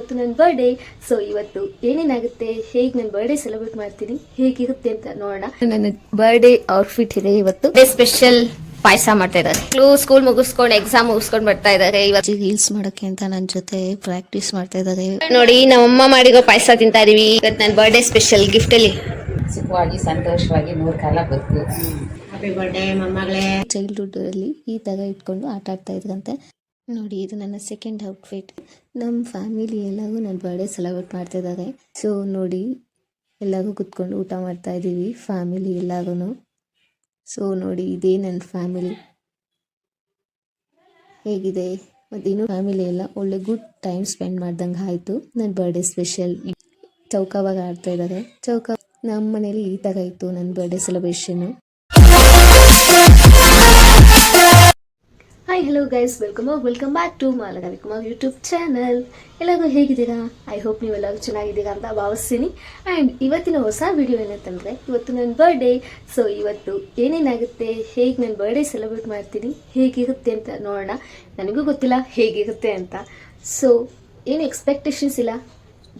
ಇವತ್ತು ನನ್ನ birthday. So ಇವತ್ತು ಏನೇನಾಗುತ್ತೆ, ಹೇಗೆ ನನ್ನ ಬರ್ಡೇ ಸೆಲೆಬ್ರೇಟ್ ಮಾಡ್ತೀನಿ, ಹೇಗಿರುತ್ತೆ ಅಂತ ನೋಡೋಣ. ನನ್ನ ಬರ್ಡೇ ಔಟ್ಫಿಟ್ ಇದೆ. ಇವತ್ತು ಸ್ಪೆಷಲ್ ಪಾಯಸ ಮಾಡ್ತಾ ಇದ್ದಾರೆ. ಸ್ಕೂಲ್ ಮುಗಿಸ್ಕೊಂಡು ಎಕ್ಸಾಮ್ ಮುಗಿಸ್ಕೊಂಡು ಬರ್ತಾ ಇದ್ದಾರೆ. ಇವತ್ತು ರೀಲ್ಸ್ ಮಾಡೋಕೆ ಅಂತ ನನ್ನ ಜೊತೆ ಪ್ರಾಕ್ಟೀಸ್ ಮಾಡ್ತಾ ಇದ್ದಾರೆ. ನೋಡಿ ನಮ್ಮಮ್ಮ ಮಾಡಿರೋ ಪಾಯಸ ತಿಂತಾ ಇದೀವಿ. ಇವತ್ತು ನನ್ನ ಬರ್ಡೇ ಸ್ಪೆಷಲ್ ಗಿಫ್ಟ್ ಅಲ್ಲಿ ಸುಖವಾಗಿ ಸಂತೋಷವಾಗಿ 100 ಕಾಲ ಬದುಕು. Happy birthday ಮೊಮ್ಮಗಳೇ. ಚೈಲ್ಡ್ಹುಡ್ ಅಲ್ಲಿ ಈ ತರ ಇಟ್ಕೊಂಡು ಆಟ ಆಡ್ತಾ ಇದ್ರಂತೆ. ನೋಡಿ ಇದು ನನ್ನ ಸೆಕೆಂಡ್ ಔಟ್ಫಿಟ್. ನಮ್ಮ ಫ್ಯಾಮಿಲಿ ಎಲ್ಲರೂ ನನ್ನ ಬರ್ಡೇ ಸೆಲೆಬ್ರೇಟ್ ಮಾಡ್ತಾ ಇದ್ದಾರೆ. ಸೊ ನೋಡಿ ಎಲ್ಲರೂ ಕುತ್ಕೊಂಡು ಊಟ ಮಾಡ್ತಾ ಇದ್ದೀವಿ ಫ್ಯಾಮಿಲಿ ಎಲ್ಲರೂ. ಸೊ ನೋಡಿ ಇದೇ ನನ್ನ ಫ್ಯಾಮಿಲಿ ಹೇಗಿದೆ. ಮತ್ತು ಇನ್ನು ಫ್ಯಾಮಿಲಿ ಎಲ್ಲ ಒಳ್ಳೆ ಗುಡ್ ಟೈಮ್ ಸ್ಪೆಂಡ್ ಮಾಡ್ದಂಗೆ ಆಯಿತು. ನನ್ನ ಬರ್ಡೇ ಸ್ಪೆಷಲ್ ಚೌಕವಾಗ ಆಡ್ತಾ ಇದ್ದಾರೆ. ಚೌಕ ನಮ್ಮ ಮನೇಲಿ ಈ ಥರ ಇತ್ತು ನನ್ನ birthday celebration. Hi hello guys, welcome back to Malagari Kumar YouTube channel. ಎಲ್ಲರಿಗೂ ಹೇಗಿದ್ದೀರಾ? ಐ ಹೋಪ್ ನೀವೆಲ್ಲರೂ ಚೆನ್ನಾಗಿದ್ದೀರಾ ಅಂತ ಭಾವಿಸ್ತೀನಿ. ಆ್ಯಂಡ್ ಇವತ್ತಿನ ಹೊಸ ವಿಡಿಯೋ ಏನಂತಂದರೆ ಇವತ್ತು ನನ್ನ ಬರ್ಡೇ. ಸೊ ಇವತ್ತು ಏನೇನಾಗುತ್ತೆ, ಹೇಗೆ ನನ್ನ ಬರ್ಡೇ ಸೆಲೆಬ್ರೇಟ್ ಮಾಡ್ತೀನಿ, ಹೇಗಿರುತ್ತೆ ಅಂತ ನೋಡೋಣ. ನನಗೂ ಗೊತ್ತಿಲ್ಲ ಹೇಗಿರುತ್ತೆ ಅಂತ. ಸೊ ಏನು ಎಕ್ಸ್ಪೆಕ್ಟೇಷನ್ಸ್ ಇಲ್ಲ,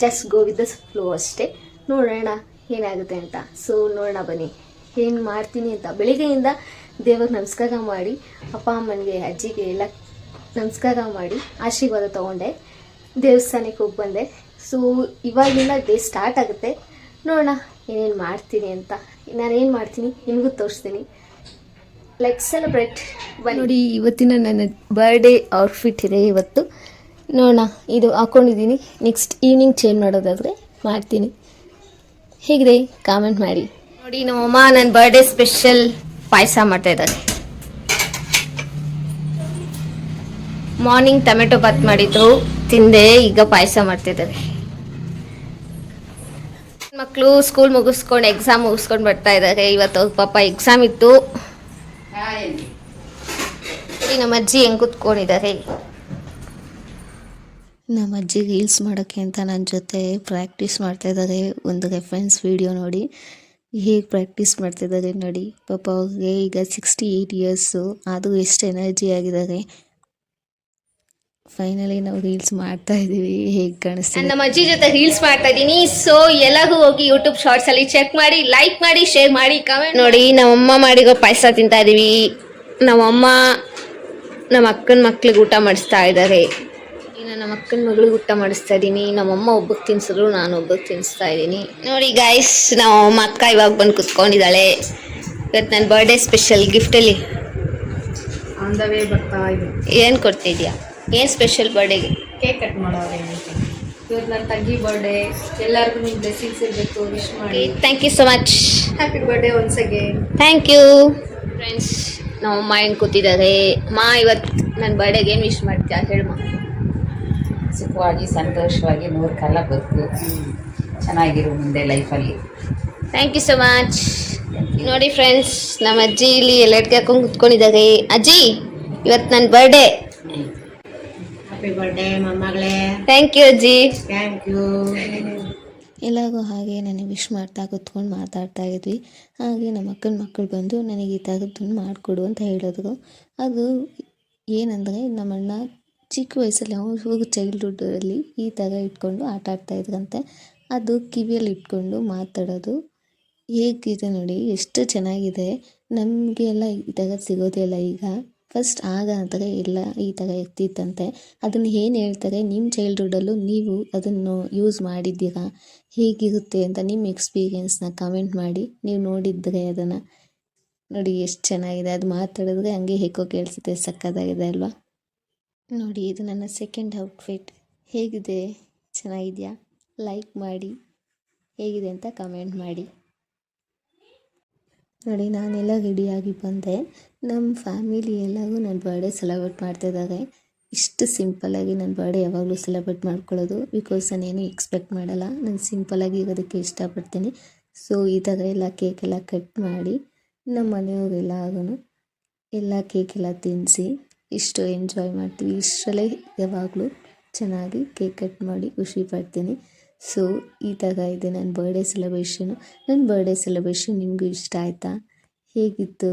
just go with the flow ಅಷ್ಟೇ. ನೋಡೋಣ ಏನಾಗುತ್ತೆ ಅಂತ. ಸೊ ನೋಡೋಣ ಬನ್ನಿ ಏನು ಮಾಡ್ತೀನಿ ಅಂತ. ಬೆಳಿಗ್ಗೆಯಿಂದ ದೇವ್ರಿಗೆ ನಮಸ್ಕಾರ ಮಾಡಿ, ಅಪ್ಪ ಅಮ್ಮನಿಗೆ ಅಜ್ಜಿಗೆ ಎಲ್ಲ ನಮಸ್ಕಾರ ಮಾಡಿ ಆಶೀರ್ವಾದ ತೊಗೊಂಡೆ. ದೇವಸ್ಥಾನಕ್ಕೆ ಹೋಗಿ ಬಂದೆ. ಸೊ ಇವಾಗಿಂದ ಡೇ ಸ್ಟಾರ್ಟ್ ಆಗುತ್ತೆ. ನೋಡೋಣ ಏನೇನು ಮಾಡ್ತೀನಿ ಅಂತ. ನಾನೇನು ಮಾಡ್ತೀನಿ ನಿಮಗೂ ತೋರಿಸ್ತೀನಿ. ಲೈಕ್ ಸೆಲೆಬ್ರೇಟ್ ನೋಡಿ. ಇವತ್ತಿನ ನನ್ನ ಬರ್ಡೇ ಔಟ್ಫಿಟ್ ಇದೆ ಇವತ್ತು. ನೋಡೋಣ, ಇದು ಹಾಕ್ಕೊಂಡಿದ್ದೀನಿ. ನೆಕ್ಸ್ಟ್ ಈವ್ನಿಂಗ್ ಚೇಂಜ್ ಮಾಡೋದಾದರೆ ಮಾಡ್ತೀನಿ. ಹೇಗಿದೆ ಕಾಮೆಂಟ್ ಮಾಡಿ. ನೋಡಿ ನಮ್ಮಮ್ಮ ನನ್ನ ಬರ್ಡೇ ಸ್ಪೆಷಲ್ ಪಾಯಸ ಮಾಡ್ತಾ ಇದ್ದಾರೆ. ಮಾರ್ನಿಂಗ್ ಟೊಮೆಟೊ ಬಾತ್ ಮಾಡಿದ್ರು, ತಿಂದೆ. ಈಗ ಪಾಯಸ ಮಾಡ್ತಿದ್ದಾರೆ. ಮಕ್ಕಳು ಸ್ಕೂಲ್ ಮುಗಿಸ್ಕೊಂಡು ಎಕ್ಸಾಮ್ ಮುಗಿಸ್ಕೊಂಡು ಬರ್ತಾ ಇದ್ದಾರೆ. ಇವತ್ತು ಅವ್ರ ಪಾಪ ಎಕ್ಸಾಮ್ ಇತ್ತು. ನಮ್ಮ ಅಜ್ಜಿ ಹೆಂಗೆ ಕೂತ್ಕೊಂಡಿದ್ದಾರೆ. ನಮ್ಮ ಅಜ್ಜಿ ರೀಲ್ಸ್ ಮಾಡೋಕ್ಕೆ ಅಂತ ನನ್ನ ಜೊತೆ ಪ್ರಾಕ್ಟೀಸ್ ಮಾಡ್ತಾ ಇದ್ದಾರೆ. ಒಂದು ರೆಫರೆನ್ಸ್ ವಿಡಿಯೋ ನೋಡಿ ಹೇಗೆ ಪ್ರಾಕ್ಟೀಸ್ ಮಾಡ್ತಿದ್ದಾರೆ ನೋಡಿ. ಪಾಪ ಅವ್ರಿಗೆ ಈಗ 68 ಇಯರ್ಸು, ಆದರೂ ಎಷ್ಟು ಎನರ್ಜಿ ಆಗಿದ್ದಾರೆ. ಫೈನಲಿ ನಾವು ರೀಲ್ಸ್ ಮಾಡ್ತಾ ಇದ್ದೀವಿ. ಹೇಗೆ ಕಾಣಿಸ್ತೀವಿ. ನಮ್ಮ ಅಜ್ಜಿ ಜೊತೆ ರೀಲ್ಸ್ ಮಾಡ್ತಾ ಇದ್ದೀನಿ. ಸೊ ಎಲ್ಲರಿಗೂ ಹೋಗಿ ಯೂಟ್ಯೂಬ್ ಶಾರ್ಟ್ಸ್ ಅಲ್ಲಿ ಚೆಕ್ ಮಾಡಿ, ಲೈಕ್ ಮಾಡಿ, ಶೇರ್ ಮಾಡಿ, ಕಮೆಂಟ್ ನೋಡಿ. ನಮ್ಮಮ್ಮ ಮಾಡಿರೋ ಪಾಯಸ ತಿಂತಾ ಇದೀವಿ. ನಮ್ಮಮ್ಮ ನಮ್ಮ ಅಕ್ಕನ ಮಕ್ಳಿಗೆ ಊಟ ಮಾಡಿಸ್ತಾ ಇದ್ದಾರೆ. ನಮ್ಮ ಅಕ್ಕನ ಮಗಳಿಗೆ ಊಟ ಮಾಡಿಸ್ತಾ ಇದ್ದೀನಿ. ನಮ್ಮಮ್ಮ ಒಬ್ಬಕ್ಕೆ ತಿನ್ಸಿದ್ರು, ನಾನು ಒಬ್ಬಕ್ಕೆ ತಿನ್ನಿಸ್ತಾ ಇದ್ದೀನಿ. ನೋಡಿ ಗೈಸ್, ನಮ್ಮ ಅಕ್ಕ ಇವಾಗ ಬಂದು ಕುತ್ಕೊಂಡಿದ್ದಾಳೆ. ಇವತ್ತು ನನ್ನ ಬರ್ಡೇ ಸ್ಪೆಷಲ್ ಗಿಫ್ಟಲ್ಲಿ ಆನ್ ದ ವೇ ಬರ್ತಾ ಇದೆ. ಏನು ಕೊಡ್ತಿದ್ಯಾ? ಏನು ಸ್ಪೆಷಲ್ ಬರ್ಡೇಗೆ? ಕೇಕ್ ಕಟ್ ಮಾಡೋರೆ. ಇವತ್ತು ನನ್ನ ತಂಗಿ ಬರ್ಡೇ. ಎಲ್ಲರಿಗೂ ನಿಮ್ಮ ಬ್ಲೆಸ್ಸಿಂಗ್ಸ್ ಇರಬೇಕು. ವಿಶ್ ಮಾಡಿ. Thank you so much. Happy birthday once again. Thank you friends. ನಮ್ಮಮ್ಮ ಹೆಂಗೆ ಕೂತಿದ್ದಾರೆ. ಇವತ್ತು ನನ್ನ ಬರ್ಡೇಗೆ ಏನು ವಿಶ್ ಮಾಡ್ತೀಯಾ ಹೇಳಮ್ಮ. ಸುಖವಾಗಿ ಸಂತೋಷವಾಗಿ 100 ಕಾಲ ಬದುಕು. ಚೆನ್ನಾಗಿರು ಮುಂದೆ ಲೈಫಲ್ಲಿ. Thank you so much. ನೋಡಿ ಫ್ರೆಂಡ್ಸ್, ನಮ್ಮ ಅಜ್ಜಿ ಇಲ್ಲಿ ಎಲ್ಲೆಟ್ಗೆ ಹಾಕೊಂಡು ಕುತ್ಕೊಂಡಿದ್ದಾರೆ. ಅಜ್ಜಿ ಇವತ್ತು ನನ್ನ ಬರ್ಡೇ. ಹ್ಯಾಪಿ ಬರ್ಡೇ ಮೊಮ್ಮಗಳೇ. ಥ್ಯಾಂಕ್ ಯು ಅಜ್ಜಿ. Thank you. ಎಲ್ಲರಿಗೂ ಹಾಗೆ ನನಗೆ ವಿಶ್ ಮಾಡ್ತಾ ಕುತ್ಕೊಂಡು ಮಾತಾಡ್ತಾ ಇದ್ವಿ. ಹಾಗೆ ನಮ್ಮ ಅಕ್ಕನ ಮಕ್ಕಳು ಬಂದು ನನಗೆ ಈ ಥರದ್ದನ್ನು ಮಾಡಿಕೊಡು ಅಂತ ಹೇಳಿದ್ರು. ಅದು ಏನಂದರೆ ನಮ್ಮಣ್ಣ ಚಿಕ್ಕ ವಯಸ್ಸಲ್ಲಿ ಅವ್ರು ಚೈಲ್ಡ್ಹುಡ್ಡಲ್ಲಿ ಈ ಥರ ಇಟ್ಕೊಂಡು ಆಟ ಆಡ್ತಾಯಿದ್ರಂತೆ. ಅದು ಕಿವಿಯಲ್ಲಿ ಇಟ್ಕೊಂಡು ಮಾತಾಡೋದು ಹೇಗಿದೆ ನೋಡಿ, ಎಷ್ಟು ಚೆನ್ನಾಗಿದೆ. ನಮಗೆ ಎಲ್ಲ ಈ ಥರ ಸಿಗೋದೇ ಇಲ್ಲ ಈಗ. ಫಸ್ಟ್ ಆಗ ಅಂದರೆ ಎಲ್ಲ ಈ ಥರ ಇರ್ತಿತ್ತಂತೆ. ಅದನ್ನು ಏನು ಹೇಳ್ತಾರೆ, ನಿಮ್ಮ ಚೈಲ್ಡ್ಹುಡ್ಡಲ್ಲೂ ನೀವು ಅದನ್ನು ಯೂಸ್ ಮಾಡಿದ್ದೀರಾ, ಹೇಗಿರುತ್ತೆ ಅಂತ ನಿಮ್ಮ ಎಕ್ಸ್ಪೀರಿಯೆನ್ಸ್ನ ಕಮೆಂಟ್ ಮಾಡಿ. ನೀವು ನೋಡಿದರೆ ಅದನ್ನು ನೋಡಿ ಎಷ್ಟು ಚೆನ್ನಾಗಿದೆ. ಅದು ಮಾತಾಡಿದ್ರೆ ಹಂಗೆ ಹೇಗೋ ಕೇಳಿಸುತ್ತೆ. ಸಕ್ಕತ್ತಾಗಿದೆ ಅಲ್ವಾ? ನೋಡಿ ಇದು ನನ್ನ ಸೆಕೆಂಡ್ ಔಟ್ಫಿಟ್. ಹೇಗಿದೆ? ಚೆನ್ನಾಗಿದೆಯಾ? ಲೈಕ್ ಮಾಡಿ, ಹೇಗಿದೆ ಅಂತ ಕಮೆಂಟ್ ಮಾಡಿ. ನೋಡಿ ನಾನೆಲ್ಲ ರೆಡಿಯಾಗಿ ಬಂದೆ. ನಮ್ಮ ಫ್ಯಾಮಿಲಿ ಎಲ್ಲರೂ ನನ್ನ ಬರ್ಡೇ ಸೆಲೆಬ್ರೇಟ್ ಮಾಡ್ತಾಯಿದ್ದಾರೆ. ಇಷ್ಟು ಸಿಂಪಲ್ಲಾಗಿ ನನ್ನ ಬರ್ಡೇ ಯಾವಾಗಲೂ ಸೆಲೆಬ್ರೇಟ್ ಮಾಡ್ಕೊಳ್ಳೋದು. ಬಿಕಾಸ್ ನಾನೇನು ಎಕ್ಸ್ಪೆಕ್ಟ್ ಮಾಡಲ್ಲ, ನಾನು ಸಿಂಪಲ್ಲಾಗಿ ಇರೋದಕ್ಕೆ ಇಷ್ಟಪಡ್ತೀನಿ. ಸೊ ಈ ಥರ ಎಲ್ಲ ಕೇಕೆಲ್ಲ ಕಟ್ ಮಾಡಿ ನಮ್ಮ ಮನೆಯವರೆಲ್ಲರೂ ಎಲ್ಲ ಕೇಕೆಲ್ಲ ತಿನ್ನಿಸಿ ಇಷ್ಟು ಎಂಜಾಯ್ ಮಾಡ್ತೀವಿ. ಇಷ್ಟರಲ್ಲೇ ಯಾವಾಗಲೂ ಚೆನ್ನಾಗಿ ಕೇಕ್ ಕಟ್ ಮಾಡಿ ಖುಷಿ ಪಡ್ತೀನಿ. ಸೊ ಈ ಥರ ಇದೆ ನನ್ನ ಬರ್ಡೇ ಸೆಲೆಬ್ರೇಷನು. ನನ್ನ ಬರ್ಡೇ ಸೆಲೆಬ್ರೇಷನ್ ನಿಮಗೂ ಇಷ್ಟ ಆಯಿತಾ? ಹೇಗಿತ್ತು?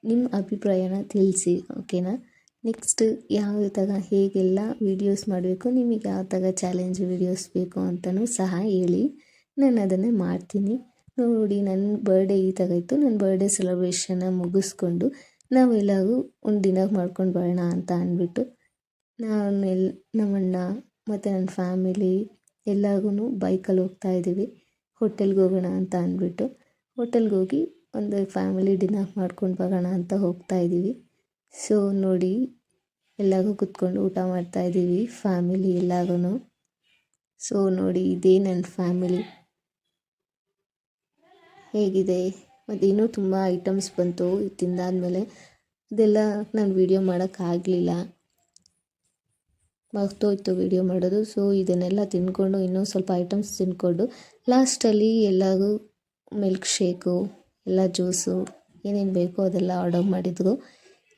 ನಿಮ್ಮ ಅಭಿಪ್ರಾಯನ ತಿಳಿಸಿ, ಓಕೆನಾ? ನೆಕ್ಸ್ಟ್ ಯಾವ ಥರ ಹೇಗೆಲ್ಲ ವೀಡಿಯೋಸ್ ಮಾಡಬೇಕು, ನಿಮಗೆ ಯಾವ ಥರ ಚಾಲೆಂಜ್ ವೀಡಿಯೋಸ್ ಬೇಕು ಅಂತಲೂ ಸಹ ಹೇಳಿ, ನಾನು ಅದನ್ನೇ ಮಾಡ್ತೀನಿ. ನೋಡಿ ನನ್ನ ಬರ್ಡೇ ಈ ಥರ ಇತ್ತು. ನನ್ನ ಬರ್ಡೇ ಸೆಲೆಬ್ರೇಷನ್ನ ಮುಗಿಸ್ಕೊಂಡು ನಾವೆಲ್ಲರೂ ಒಂದು ಡಿನ್ನರ್ ಮಾಡ್ಕೊಂಡು ಬರೋಣ ಅಂತ ಅಂದ್ಬಿಟ್ಟು ನಮ್ಮಣ್ಣ ಮತ್ತು ನನ್ನ ಫ್ಯಾಮಿಲಿ ಎಲ್ಲರೂ ಬೈಕಲ್ಲಿ ಹೋಗ್ತಾ ಇದ್ದೀವಿ. ಹೋಟೆಲ್ಗೆ ಹೋಗೋಣ ಅಂತ ಅಂದ್ಬಿಟ್ಟು ಹೋಟೆಲ್ಗೆ ಹೋಗಿ ಒಂದು ಫ್ಯಾಮಿಲಿ ಡಿನ್ನರ್ ಮಾಡ್ಕೊಂಡು ಬರೋಣ ಅಂತ ಹೋಗ್ತಾ ಇದ್ದೀವಿ. ಸೊ ನೋಡಿ ಎಲ್ಲರೂ ಕೂತ್ಕೊಂಡು ಊಟ ಮಾಡ್ತಾ ಇದ್ದೀವಿ ಫ್ಯಾಮಿಲಿ ಎಲ್ಲರೂ. ಸೊ ನೋಡಿ ಇದೇ ನನ್ನ ಫ್ಯಾಮಿಲಿ ಹೇಗಿದೆ. ಮತ್ತು ಇನ್ನೂ ತುಂಬ ಐಟಮ್ಸ್ ಬಂತು ತಿಂದಾದಮೇಲೆ, ಅದೆಲ್ಲ ನಾನು ವೀಡಿಯೋ ಮಾಡೋಕ್ಕಾಗಲಿಲ್ಲ, ಮರ್ತೋಯ್ತು ವೀಡಿಯೋ ಮಾಡೋದು. ಸೊ ಇದನ್ನೆಲ್ಲ ತಿಂದ್ಕೊಂಡು ಇನ್ನೂ ಸ್ವಲ್ಪ ಐಟಮ್ಸ್ ತಿಂದ್ಕೊಂಡು ಲಾಸ್ಟಲ್ಲಿ ಎಲ್ಲರೂ ಮಿಲ್ಕ್ ಶೇಕು ಎಲ್ಲ ಜ್ಯೂಸು ಏನೇನು ಬೇಕೋ ಅದೆಲ್ಲ ಆರ್ಡರ್ ಮಾಡಿದ್ರು.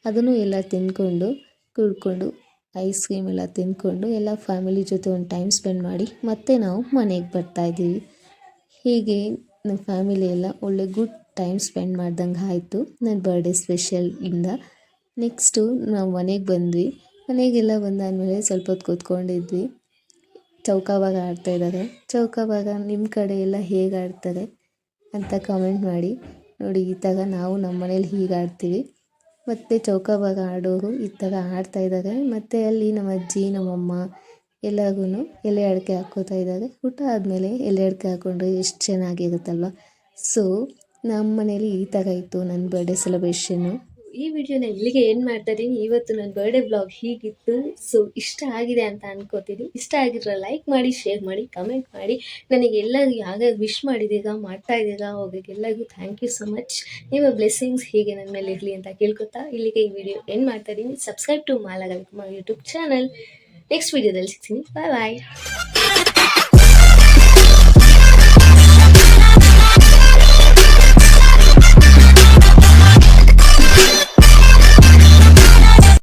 ಅದನ್ನು ಎಲ್ಲ ತಿಂದ್ಕೊಂಡು ಕುಡ್ಕೊಂಡು ಐಸ್ ಕ್ರೀಮ್ ಎಲ್ಲ ತಿಂದ್ಕೊಂಡು ಎಲ್ಲ ಫ್ಯಾಮಿಲಿ ಜೊತೆ ಒಂದು ಟೈಮ್ ಸ್ಪೆಂಡ್ ಮಾಡಿ ಮತ್ತೆ ನಾವು ಮನೆಗೆ ಬರ್ತಾಯಿದ್ದೀವಿ. ಹೀಗೆ ನಮ್ಮ ಫ್ಯಾಮಿಲಿ ಎಲ್ಲ ಒಳ್ಳೆ ಗುಡ್ ಟೈಮ್ ಸ್ಪೆಂಡ್ ಮಾಡ್ದಂಗೆ ಆಯಿತು ನನ್ನ ಬರ್ಡೇ ಸ್ಪೆಷಲಿಂದ. ನೆಕ್ಸ್ಟು ನಾವು ಮನೆಗೆ ಬಂದ್ವಿ. ಮನೆಗೆಲ್ಲ ಬಂದಾದಮೇಲೆ ಸ್ವಲ್ಪ ಹೊತ್ತು ಕೂತ್ಕೊಂಡಿದ್ವಿ. ಚೌಕಾಬಾರ ಆಡ್ತಾಯಿದ್ದಾರೆ. ಚೌಕಾಬಾರ ನಿಮ್ಮ ಕಡೆ ಎಲ್ಲ ಹೇಗೆ ಆಡ್ತಾರೆ ಅಂತ ಕಮೆಂಟ್ ಮಾಡಿ. ನೋಡಿ ಈ ಥರ ನಾವು ನಮ್ಮ ಮನೇಲಿ ಹೀಗೆ ಆಡ್ತೀವಿ. ಮತ್ತು ಚೌಕಾಬಾರ ಆಡೋರು ಈ ಥರ ಆಡ್ತಾಯಿದ್ದಾರೆ. ಮತ್ತು ಅಲ್ಲಿ ನಮ್ಮ ಅಜ್ಜಿ ನಮ್ಮಮ್ಮ ಎಲ್ಲರಿಗೂ ಎಲೆ ಅಡಿಕೆ ಹಾಕ್ಕೋತಾ ಇದ್ದಾರೆ. ಊಟ ಆದಮೇಲೆ ಎಲೆ ಅಡಿಕೆ ಹಾಕ್ಕೊಂಡ್ರೆ ಎಷ್ಟು ಚೆನ್ನಾಗಿರುತ್ತಲ್ವ. ಸೊ ನಮ್ಮ ಮನೇಲಿ ಈ ಥರ ಇತ್ತು ನನ್ನ ಬರ್ಡೇ ಸೆಲೆಬ್ರೇಷನ್ನು. ಈ ವಿಡಿಯೋನ ಇಲ್ಲಿಗೆ ಏನು ಮಾಡ್ತಾ ಇದ್ದೀನಿ. ಇವತ್ತು ನನ್ನ ಬರ್ಡೇ ಬ್ಲಾಗ್ ಹೀಗಿತ್ತು. ಸೊ ಇಷ್ಟ ಆಗಿದೆ ಅಂತ ಅನ್ಕೋತೀನಿ. ಇಷ್ಟ ಆಗಿದ್ರೆ ಲೈಕ್ ಮಾಡಿ, ಶೇರ್ ಮಾಡಿ, ಕಮೆಂಟ್ ಮಾಡಿ. ನನಗೆ ಎಲ್ಲರೂ ಯಾರ್ಯಾರು ವಿಶ್ ಮಾಡಿದ್ದೀರಾ, ಮಾಡ್ತಾ ಇದ್ದೀರಾ, ಅವ್ರಿಗೆಲ್ಲರಿಗೂ ಥ್ಯಾಂಕ್ ಯು ಸೊ ಮಚ್. ನಿಮ್ಮ ಬ್ಲೆಸ್ಸಿಂಗ್ಸ್ ಹೀಗೆ ನನ್ನ ಮೇಲೆ ಇರಲಿ ಅಂತ ಕೇಳ್ಕೊತಾ ಇಲ್ಲಿಗೆ ಈ ವಿಡಿಯೋ ಏನು ಮಾಡ್ತಾ ಇದ್ದೀನಿ. Subscribe to Mala Ravikumar YouTube channel. Next ವಿಡಿಯೋದಲ್ಲಿ ಸಿಗ್ತೀನಿ. ಬಾಯ್ ಬಾಯ್.